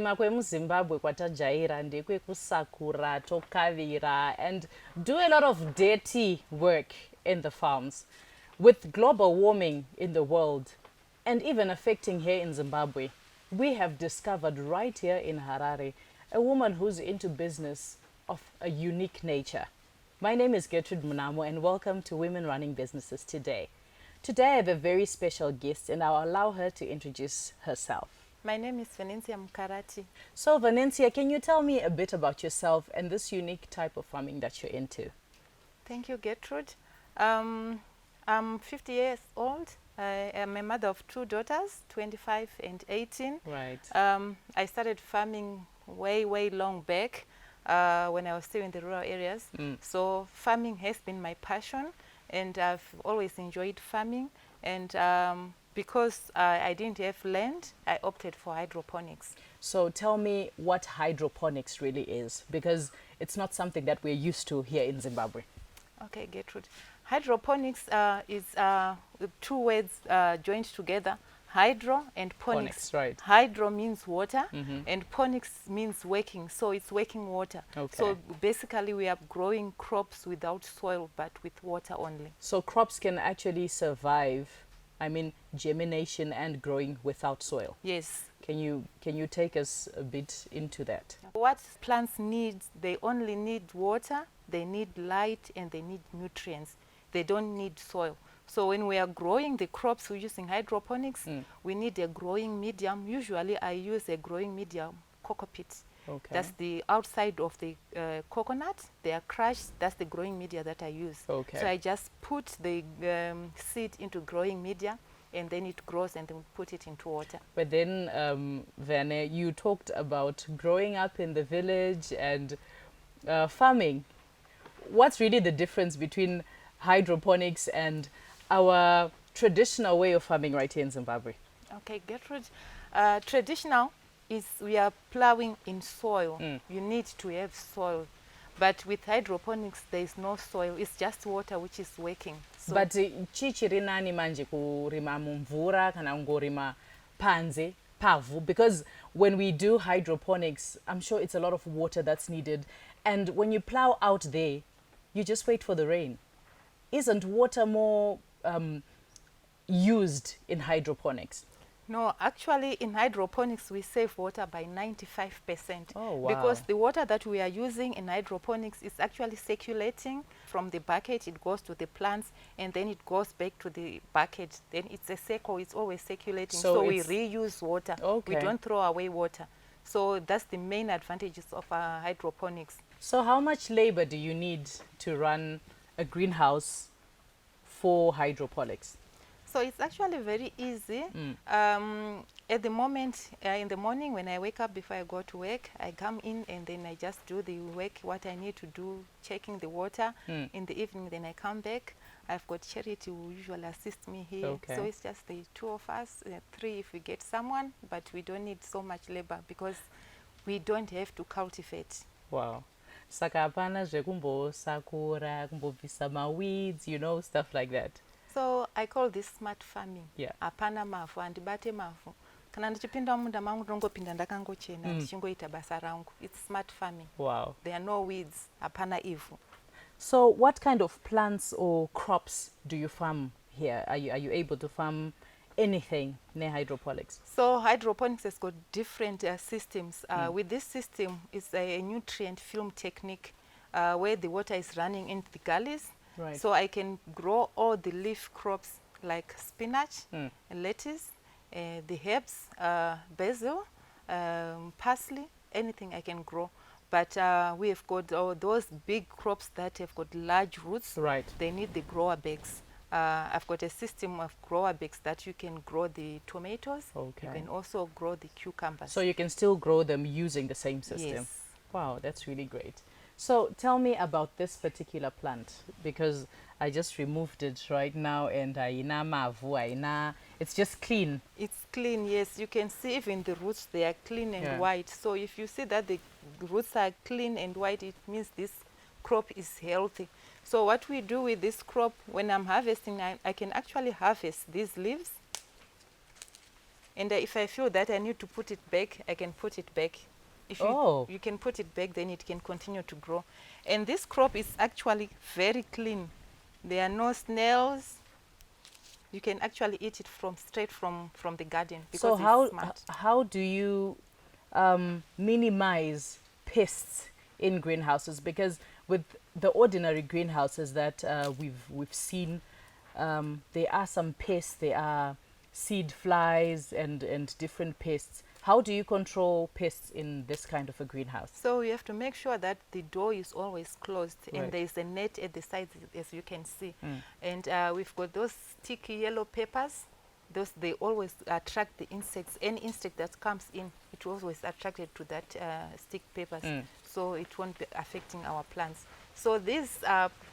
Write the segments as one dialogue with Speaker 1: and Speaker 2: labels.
Speaker 1: Kurima kwemuZimbabwe kwatajaira ndekwekusakura tokavira and do a lot of dirty work in the farms. With global warming in the world and even affecting here in Zimbabwe, we have discovered right here in Harare a woman who's into business of a unique nature. My name is Gertrude Munamo and welcome to Women Running Businesses Today. Today I have a very special guest and I'll allow her to introduce herself.
Speaker 2: My name is Venencia Mkarati.
Speaker 1: So Venencia, can you tell me a bit about yourself and this unique type of farming that you're into?
Speaker 2: Thank you, Gertrude. I'm 50 years old. I am a mother of two daughters, 25 and 18.
Speaker 1: Right.
Speaker 2: I started farming way long back when I was still in the rural areas. So farming has been my passion and I've always enjoyed farming. And because I didn't have land, I opted for hydroponics.
Speaker 1: So tell me what hydroponics really is, because it's not something that we're used to here in Zimbabwe.
Speaker 2: Okay, Gertrude. Hydroponics is two words joined together, hydro and ponics.
Speaker 1: Right.
Speaker 2: Hydro means water and ponics means working, so it's working water.
Speaker 1: Okay.
Speaker 2: So basically we are growing crops without soil but with water only.
Speaker 1: So crops can actually survive, I mean, germination and growing without soil.
Speaker 2: Yes.
Speaker 1: Can you take us a bit into that?
Speaker 2: What plants need, they only need water, they need light, and they need nutrients. They don't need soil. So when we are growing the crops using hydroponics, we need a growing medium. Usually I use a growing medium, cocoa pit.
Speaker 1: Okay.
Speaker 2: That's the outside of the coconut. They are crushed. That's the growing media that I use.
Speaker 1: Okay.
Speaker 2: So I just put the seed into growing media, and then it grows, and then we put it into water.
Speaker 1: But then, Verne, you talked about growing up in the village and farming. What's really the difference between hydroponics and our traditional way of farming right here in Zimbabwe?
Speaker 2: Okay, Gertrude. Traditional is we are plowing in soil. You need to have soil. But with hydroponics, there is no soil. It's just water which is working. So
Speaker 1: but chichiri nani manje kurima mumvura kana ngorima panze pavhu, because when we do hydroponics, I'm sure it's a lot of water that's needed, and when you plow out there, you just wait for the rain. Isn't water more used in hydroponics?
Speaker 2: no, actually in hydroponics we save water by 95%.
Speaker 1: Oh, wow.
Speaker 2: Because the water that we are using in hydroponics is actually circulating from the bucket, it goes to the plants, and then it goes back to the bucket. Then it's a circle, it's always circulating. So we reuse water.
Speaker 1: Okay.
Speaker 2: We don't throw away water. So that's the main advantages of hydroponics.
Speaker 1: So how much labor do you need to run a greenhouse for hydroponics?
Speaker 2: So it's actually very easy. At the moment, in the morning when I wake up before I go to work, I come in and then I just do the work, what I need to do, checking the water. In the evening, then I come back. I've got Charity who usually assist me here.
Speaker 1: Okay.
Speaker 2: So it's just the two of us, three if we get someone, but we don't need so much labor because we don't have to cultivate.
Speaker 1: Wow. Saka hapana zvekumbosakura, kumbobvisa weeds, you know, stuff like that.
Speaker 2: So I call this smart farming.
Speaker 1: Yeah.
Speaker 2: Hapana mavhu, handibate mavhu. Kana ndichipinda munda mangu ndongopinda ndakangochena ndichingoita basa rangu. It's smart farming.
Speaker 1: Wow.
Speaker 2: There are no weeds, hapana ivhu.
Speaker 1: So what kind of plants or crops do you farm here? Are you able to farm anything near hydroponics?
Speaker 2: So hydroponics has got different systems. With this system, it's a nutrient film technique where the water is running into the gullies.
Speaker 1: Right.
Speaker 2: So I can grow all the leaf crops like spinach, lettuce, the herbs, basil, parsley, anything I can grow. But we have got those big crops that have got large roots.
Speaker 1: Right.
Speaker 2: They need the grower bags. I've got a system of grower bags that you can grow the tomatoes.
Speaker 1: Okay.
Speaker 2: You can also grow the cucumbers.
Speaker 1: So you can still grow them using the same system.
Speaker 2: Yes.
Speaker 1: Wow, that's really great. So tell me about this particular plant, because I just removed it right now and it's just clean.
Speaker 2: It's clean, yes. You can see even the roots, they are clean and white. So if you see that the roots are clean and white, it means this crop is healthy. So what we do with this crop, when I'm harvesting, I can actually harvest these leaves. And if I feel that I need to put it back, I can put it back. If you can put it back, then it can continue to grow. And this crop is actually very clean. There are no snails. You can actually eat it straight from the garden because it's smart.
Speaker 1: How do you minimize pests in greenhouses? Because with the ordinary greenhouses that we've seen, there are some pests. There are seed flies and different pests. How do you control pests in this kind of a greenhouse?
Speaker 2: So you have to make sure that the door is always closed,
Speaker 1: Right.
Speaker 2: and there is a net at the sides, as you can see. And we've got those sticky yellow peppers. They always attract the insects. Any insect that comes in, it always attracted to that stick peppers. So it won't be affecting our plants. So these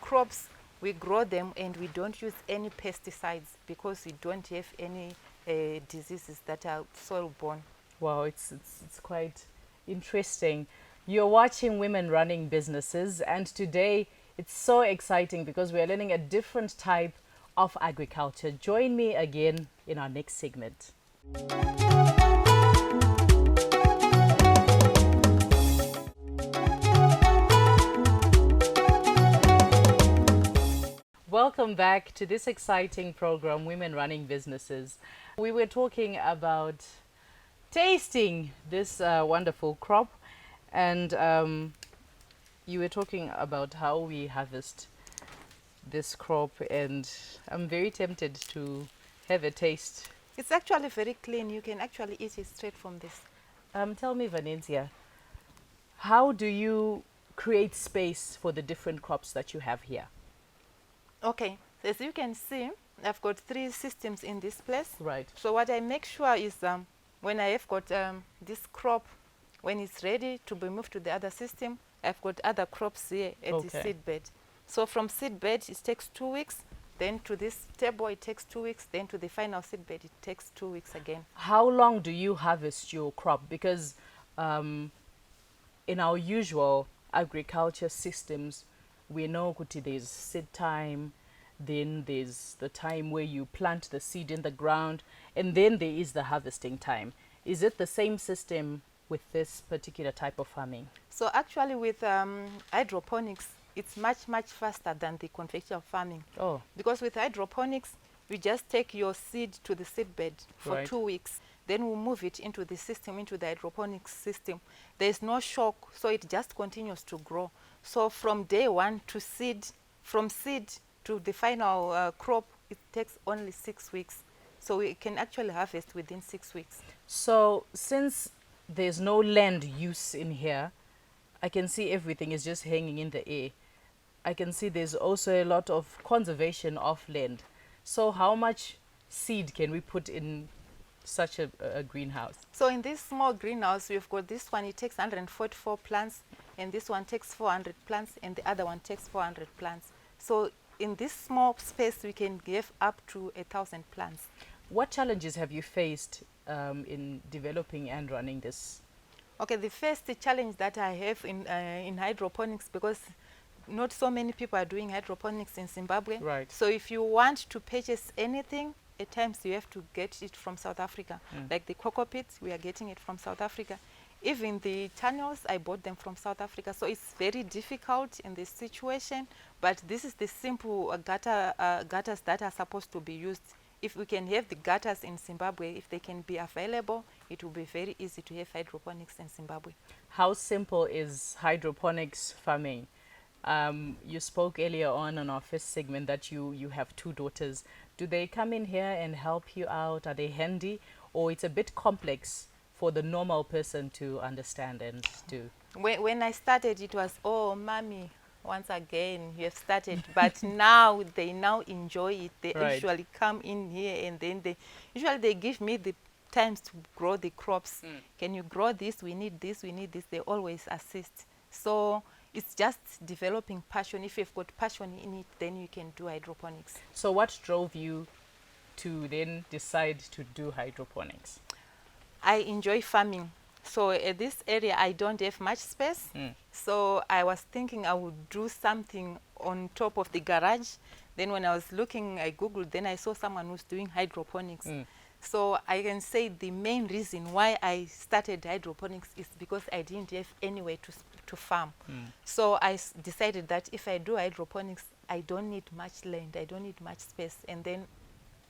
Speaker 2: crops, we grow them and we don't use any pesticides because we don't have any diseases that are soil-borne.
Speaker 1: Wow, it's quite interesting. You're watching Women Running Businesses, and today it's so exciting because we're learning a different type of agriculture. Join me again in our next segment. Welcome back to this exciting program, Women Running Businesses. We were talking about tasting this wonderful crop, and you were talking about how we harvest this crop, and I'm very tempted to have a taste.
Speaker 2: It's actually very clean. You can actually eat it straight from this.
Speaker 1: Tell me, Vanencia, how do you create space for the different crops that you have here?
Speaker 2: Okay, as you can see, I've got 3 systems in this place.
Speaker 1: Right.
Speaker 2: So what I make sure is when I have got this crop, when it's ready to be moved to the other system, I've got other crops here at the seed bed. So from seed bed, it takes 2 weeks. Then to this table, it takes 2 weeks. Then to the final seed bed, it takes 2 weeks again.
Speaker 1: How long do you harvest your crop? Because in our usual agriculture systems, we know there's seed time, then there's the time where you plant the seed in the ground, and then there is the harvesting time. Is it the same system with this particular type of farming?
Speaker 2: So actually with hydroponics, it's much, much faster than the conventional farming.
Speaker 1: Oh.
Speaker 2: Because with hydroponics, we just take your seed to the seed bed for 2 weeks. Then we move it into the system, into the hydroponics system. There's no shock, so it just continues to grow. So from day one to seed, from seed to the final crop, it takes only 6 weeks. So we can actually harvest within 6 weeks.
Speaker 1: So since there's no land use in here, I can see everything is just hanging in the air. I can see there's also a lot of conservation of land. So how much seed can we put in such a greenhouse?
Speaker 2: So in this small greenhouse, we've got this one, it takes 144 plants, and this one takes 400 plants, and the other one takes 400 plants. So in this small space, we can give up to 1,000 plants.
Speaker 1: What challenges have you faced in developing and running this?
Speaker 2: Okay, the first challenge that I have in hydroponics, because not so many people are doing hydroponics in Zimbabwe.
Speaker 1: Right.
Speaker 2: So if you want to purchase anything, at times you have to get it from South Africa. Like the cocoa pits, we are getting it from South Africa. Even the channels, I bought them from South Africa. So it's very difficult in this situation, but this is the simple gutters that are supposed to be used. If we can have the gutters in Zimbabwe, if they can be available, it will be very easy to have hydroponics in Zimbabwe.
Speaker 1: How simple is hydroponics farming? You spoke earlier on our first segment that you have 2 daughters. Do they come in here and help you out? Are they handy? Or it's a bit complex for the normal person to understand and do?
Speaker 2: When I started, it was, oh, mommy, once again, you have started. But now, they now enjoy it. They usually come in here, and then they give me the times to grow the crops. Can you grow this? We need this, we need this. They always assist. So it's just developing passion. If you've got passion in it, then you can do hydroponics.
Speaker 1: So what drove you to then decide to do hydroponics?
Speaker 2: I enjoy farming. So at this area, I don't have much space. So I was thinking I would do something on top of the garage. Then when I was looking, I Googled, then I saw someone who's doing hydroponics. So I can say the main reason why I started hydroponics is because I didn't have anywhere to farm. So I decided that if I do hydroponics, I don't need much land, I don't need much space, and then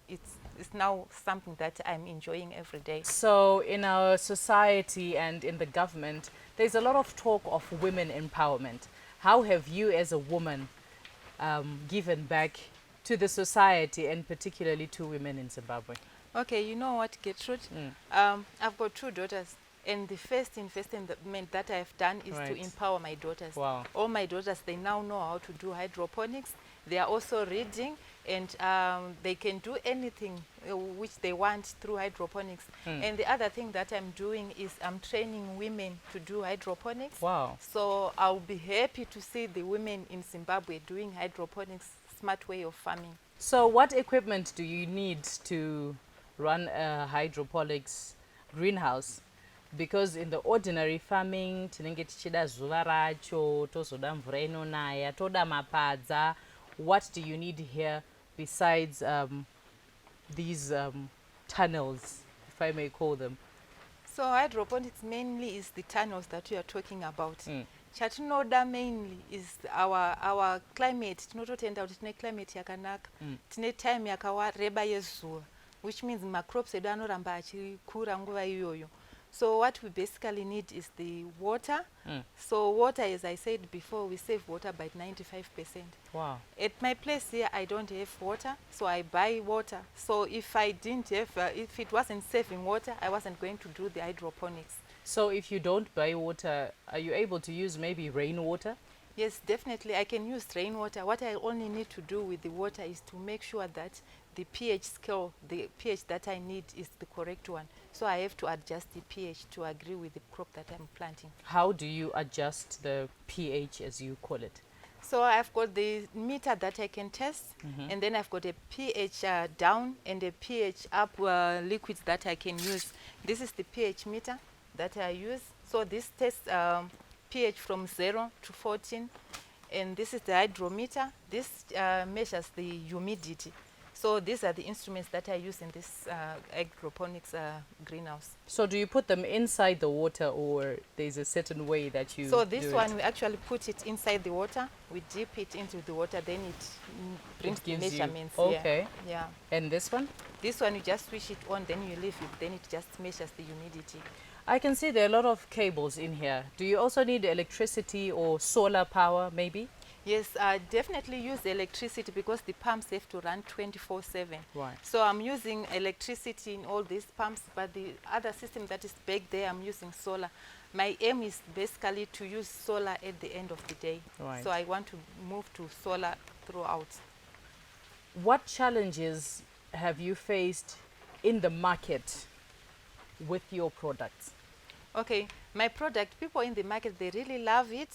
Speaker 2: it's now something that I'm enjoying every day.
Speaker 1: So in our society and in the government, there's a lot of talk of women empowerment. How have you as a woman given back to the society and particularly to women in Zimbabwe?
Speaker 2: Okay, you know what, Gertrude? I've got 2 daughters, and the first investment that I've done is to
Speaker 1: Right.
Speaker 2: empower my daughters.
Speaker 1: Wow.
Speaker 2: All my daughters, they now know how to do hydroponics. They are also reading, and they can do anything which they want through hydroponics. And the other thing that I'm doing is I'm training women to do hydroponics.
Speaker 1: Wow.
Speaker 2: So I'll be happy to see the women in Zimbabwe doing hydroponics, smart way of farming.
Speaker 1: So what equipment do you need to run a hydroponics greenhouse? Because in the ordinary farming tinenge tichida zuva racho, tozoda mvura inonaya, toda mapadza. What do you need here besides these tunnels, if I may call them?
Speaker 2: So hydroponics mainly is the tunnels that you are talking about. Chatinoda mainly is our climate. Tinototenda kuti tine climate yakanaka. Tine time yakareba yezuva, which means macrops edu anoramba achikura nguva iyoyo. So what we basically need is the water. So water, as I said before, we save water by 95%.
Speaker 1: Wow.
Speaker 2: At my place here, I don't have water, so I buy water. So if I didn't have, if it wasn't saving water, I wasn't going to do the hydroponics.
Speaker 1: So if you don't buy water, are you able to use maybe rainwater?
Speaker 2: Yes, definitely. I can use rainwater. What I only need to do with the water is to make sure that the pH scale, the pH that I need is the correct one. So I have to adjust the pH to agree with the crop that I'm planting.
Speaker 1: How do you adjust the pH, as you call it?
Speaker 2: So I've got the meter that I can test, and then I've got a pH down and a pH up liquids that I can use. This is the pH meter that I use. So this tests pH from 0 to 14, and this is the hydrometer. This measures the humidity. So these are the instruments that I use in this hydroponics greenhouse.
Speaker 1: So do you put them inside the water, or there's a certain way that you
Speaker 2: So this
Speaker 1: do
Speaker 2: one,
Speaker 1: it?
Speaker 2: we actually put it inside the water. We dip it into the water, then it brings the
Speaker 1: gives you-
Speaker 2: measurements.
Speaker 1: okay.
Speaker 2: Yeah.
Speaker 1: And this one?
Speaker 2: This one, you just switch it on, then you leave it, then it just measures the humidity.
Speaker 1: I can see there are a lot of cables in here. Do you also need electricity or solar power, maybe?
Speaker 2: Yes, I definitely use electricity because the pumps have to run 24/7.
Speaker 1: Right.
Speaker 2: So I'm using electricity in all these pumps, but the other system that is back there, I'm using solar. My aim is basically to use solar at the end of the day.
Speaker 1: Right.
Speaker 2: So I want to move to solar throughout.
Speaker 1: What challenges have you faced in the market with your products?
Speaker 2: Okay, my product, people in the market, they really love it.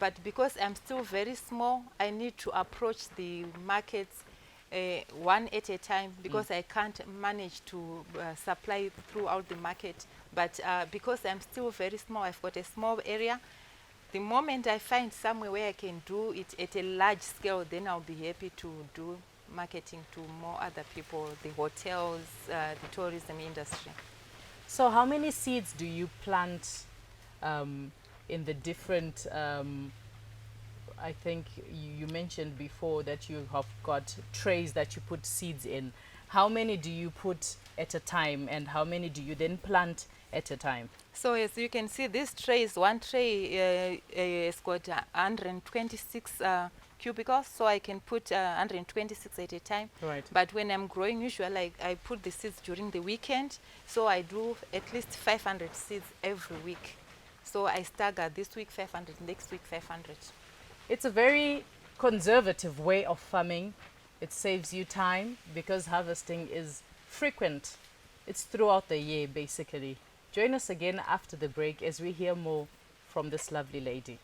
Speaker 2: But because I'm still very small, I need to approach the markets one at a time because I can't manage to supply throughout the market. But because I'm still very small, I've got a small area. The moment I find somewhere where I can do it at a large scale, then I'll be happy to do marketing to more other people, the hotels, the tourism industry.
Speaker 1: So how many seeds do you plant in the different, I think you mentioned before that you have got trays that you put seeds in. How many do you put at a time, and how many do you then plant at a time?
Speaker 2: So as you can see, this tray is one tray has got 126 cubicles, so I can put 126 at a time.
Speaker 1: Right.
Speaker 2: But when I'm growing, usually I put the seeds during the weekend, so I do at least 500 seeds every week. So I stagger this week 500, next week 500.
Speaker 1: It's a very conservative way of farming. It saves you time because harvesting is frequent. It's throughout the year, basically. Join us again after the break as we hear more from this lovely lady.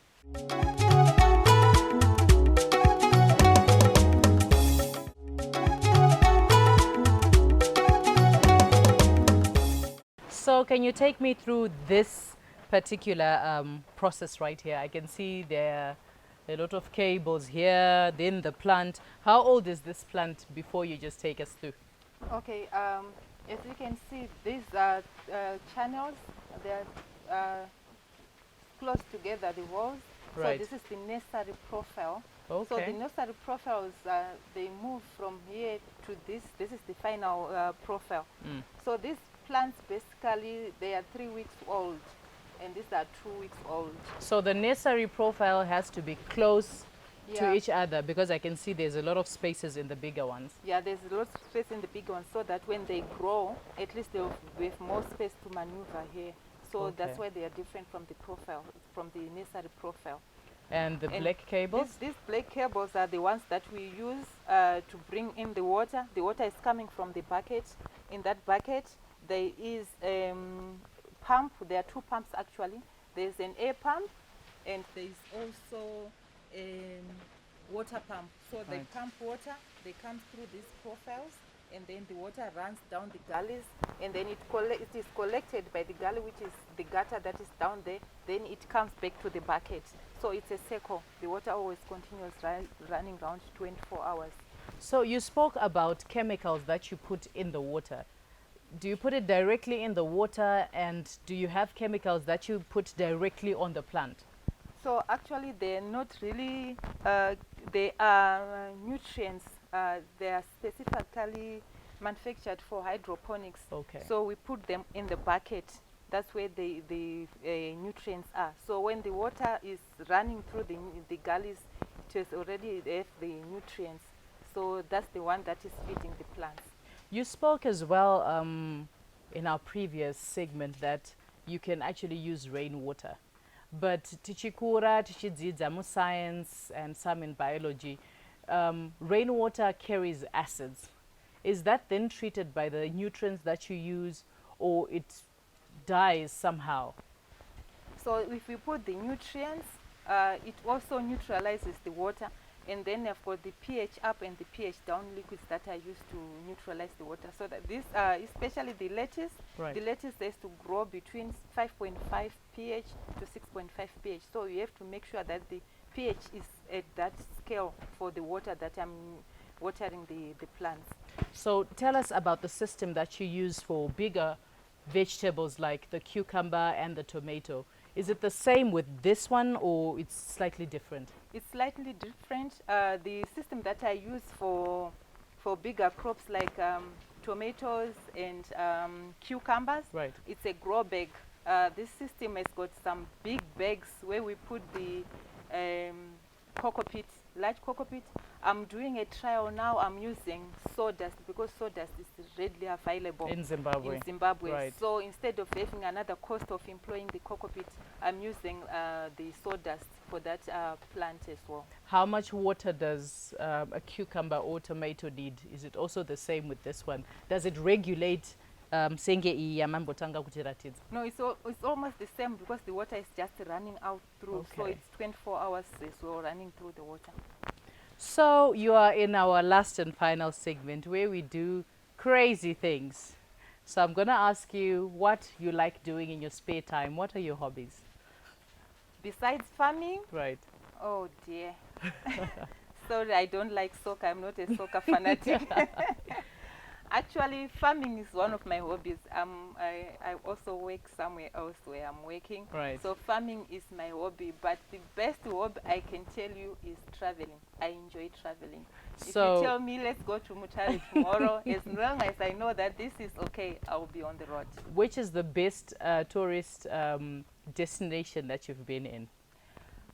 Speaker 1: So can you take me through this particular process right here? I can see there are a lot of cables here, then the plant. How old is this plant before you just take us through?
Speaker 2: Okay, As you can see, these are channels. They're close together, the walls. So
Speaker 1: Right.
Speaker 2: this is the nursery profile. So
Speaker 1: Okay.
Speaker 2: the nursery profiles, they move from here to this. This is the final profile. So these plants, basically, they are 3 weeks old, and these are 2 weeks old.
Speaker 1: So the nursery profile has to be close to
Speaker 2: Yeah.
Speaker 1: each other, because I can see there's a lot of spaces in the bigger ones.
Speaker 2: Yeah, there's lots of space in the big ones, so that when they grow, at least they'll have more space to maneuver here. So that's
Speaker 1: Okay.
Speaker 2: why they are different from the profile, from the nursery profile.
Speaker 1: And the
Speaker 2: And
Speaker 1: black cables?
Speaker 2: These black cables are the ones that we use to bring in the water. The water is coming from the bucket. In that bucket, there is pump. There are 2 pumps actually. There's an air pump, and there is also water pump. So they
Speaker 1: Right.
Speaker 2: pump water. They come through these profiles, and then the water runs down the gullies, and then it is collected by the gully, which is the gutter that is down there. Then it comes back to the bucket. So it's a circle. The water always continues running around 24 hours.
Speaker 1: So you spoke about chemicals that you put in the water. Do you put it directly in the water, and do you have chemicals that you put directly on the plant?
Speaker 2: So actually, they're not really. They are nutrients. They are specifically manufactured for hydroponics.
Speaker 1: Okay.
Speaker 2: So we put them in the bucket. That's where the nutrients are. So when the water is running through the gullies, it has already have the nutrients. So that's the one that is feeding the plants.
Speaker 1: You spoke as well in our previous segment that you can actually use rainwater. But tichikura, tichidzidza mu science and some in biology, rainwater carries acids. Is that then treated by the nutrients that you use, or it dies somehow?
Speaker 2: So if we put the nutrients, it also neutralizes the water. And then I've got the pH up and the pH down liquids that are used to neutralize the water. So that this, especially the lettuce,
Speaker 1: Right.
Speaker 2: the lettuce has to grow between 5.5 pH to 6.5 pH. So you have to make sure that the pH is at that scale for the water that I'm watering the plants.
Speaker 1: So tell us about the system that you use for bigger vegetables like the cucumber and the tomato. Is it the same with this one, or it's slightly different?
Speaker 2: It's slightly different. The system that I use for bigger crops like tomatoes and cucumbers,
Speaker 1: Right.
Speaker 2: it's a grow bag. This system has got some big bags where we put the cocoa peat, large cocoa peat. I'm doing a trial now. I'm using sawdust because sawdust is readily available
Speaker 1: In Zimbabwe.
Speaker 2: in Zimbabwe.
Speaker 1: Right.
Speaker 2: So instead of having another cost of employing the cocoa peat, I'm using the sawdust for that plant as well.
Speaker 1: How much water does a cucumber or tomato need? Is it also the same with this one? Does it regulate senge iyi yamambotanga kutiratidza?
Speaker 2: No, it's almost the same because the water is just running out through. So
Speaker 1: Okay.
Speaker 2: it's 24 hours as well running through the water.
Speaker 1: So you are in our last and final segment where we do crazy things. So I'm going to ask you what you like doing in your spare time. What are your hobbies?
Speaker 2: Besides farming,
Speaker 1: Right.
Speaker 2: oh dear. Sorry, I don't like soccer. I'm not a soccer fanatic. Actually, farming is one of my hobbies. I also work somewhere else where I'm working.
Speaker 1: Right.
Speaker 2: So farming is my hobby. But the best hobby I can tell you is traveling. I enjoy traveling. If
Speaker 1: So-
Speaker 2: you tell me let's go to Mutare tomorrow, as long as I know that this is okay, I'll be on the road.
Speaker 1: Which is the best tourist destination that you've been in?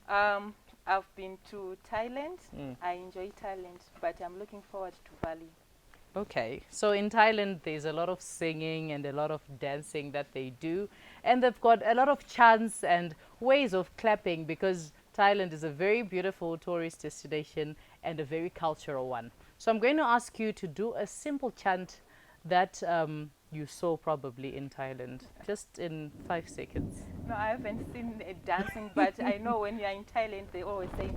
Speaker 2: I've been to Thailand.
Speaker 1: Mm.
Speaker 2: I enjoy Thailand, but I'm looking forward to Bali.
Speaker 1: Okay, so in Thailand, there's a lot of singing and a lot of dancing that they do. And they've got a lot of chants and ways of clapping because Thailand is a very beautiful tourist destination and a very cultural one. So I'm going to ask you to do a simple chant that you saw probably in Thailand, just in 5 seconds.
Speaker 2: No, I haven't seen dancing, but I know when you're in Thailand, they always say,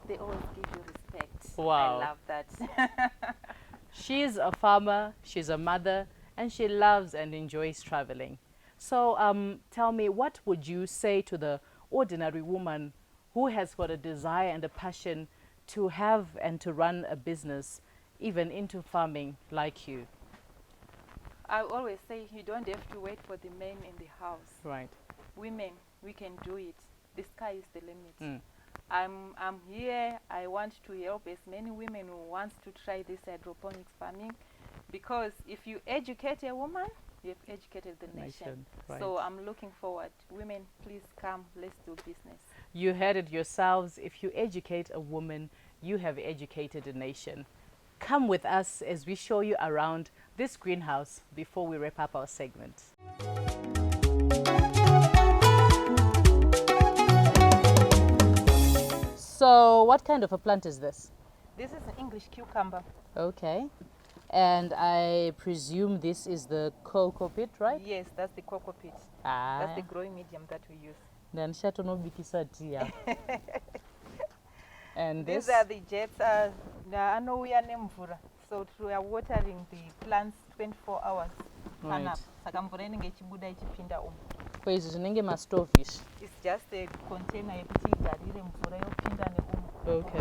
Speaker 2: they always give you respect.
Speaker 1: Wow.
Speaker 2: I love that.
Speaker 1: She's a farmer, she's a mother, and she loves and enjoys traveling. So tell me, what would you say to the ordinary woman who has got a desire and a passion to have and to run a business, even into farming like you?
Speaker 2: I always say you don't have to wait for the men in the house.
Speaker 1: Right.
Speaker 2: Women, we can do it. The sky is the limit.
Speaker 1: Mm.
Speaker 2: I'm here. I want to help as many women who wants to try this hydroponics farming, because if you educate a woman, you have educated the nation.
Speaker 1: Right.
Speaker 2: So I'm looking forward. Women, please come. Let's do business.
Speaker 1: You heard it yourselves. If you educate a woman, you have educated a nation. Come with us as we show you around this greenhouse before we wrap up our segment. So what kind of a plant is this?
Speaker 2: This is an English cucumber.
Speaker 1: Okay. And I presume this is the cocoa pit, right?
Speaker 2: Yes, that's the cocoa pit.
Speaker 1: Ah.
Speaker 2: That's the growing medium that we use.
Speaker 1: Then shatonobikisa tia. And
Speaker 2: These
Speaker 1: this
Speaker 2: are the jets. I know we are nemvura, so we are watering the plants 24 hours.
Speaker 1: Right.
Speaker 2: Saka mvura inenge ichibuda ichipinda umu.
Speaker 1: kwa izvi zvinenge mastofish.
Speaker 2: It's just a container yekuti igarire mvura yopinda neumu.
Speaker 1: Okay.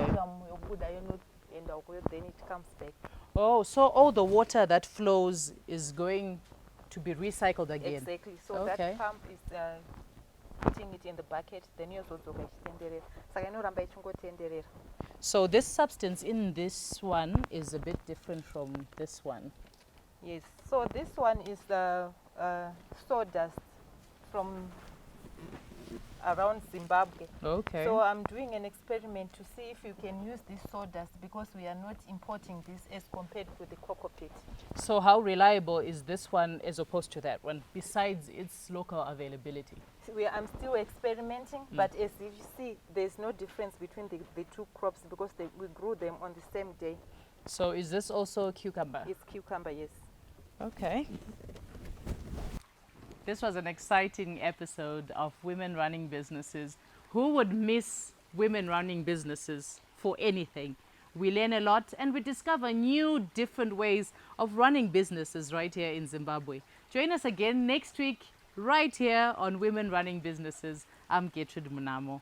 Speaker 2: Yobuda yonoenda ukuyo, then it comes back.
Speaker 1: Oh, so all the water that flows is going to be recycled again.
Speaker 2: Exactly. So
Speaker 1: Okay.
Speaker 2: that pump is putting it in the bucket, then yozodzoka ichitenderera. Saka inoramba ichingotenderera.
Speaker 1: So this substance in this one is a bit different from this one.
Speaker 2: Yes. So this one is the sawdust from around Zimbabwe.
Speaker 1: Okay.
Speaker 2: So I'm doing an experiment to see if you can use this sawdust, because we are not importing this as compared with the cocoa pit.
Speaker 1: So how reliable is this one as opposed to that one, besides its local availability?
Speaker 2: I'm still experimenting, but as you see, there's no difference between the two crops, because we grew them on the same day.
Speaker 1: So is this also cucumber?
Speaker 2: It's cucumber, yes.
Speaker 1: Okay. This was an exciting episode of Women Running Businesses. Who would miss women running businesses for anything? We learn a lot and we discover new, different ways of running businesses right here in Zimbabwe. Join us again next week, right here on Women Running Businesses. I'm Gertrude Munamo.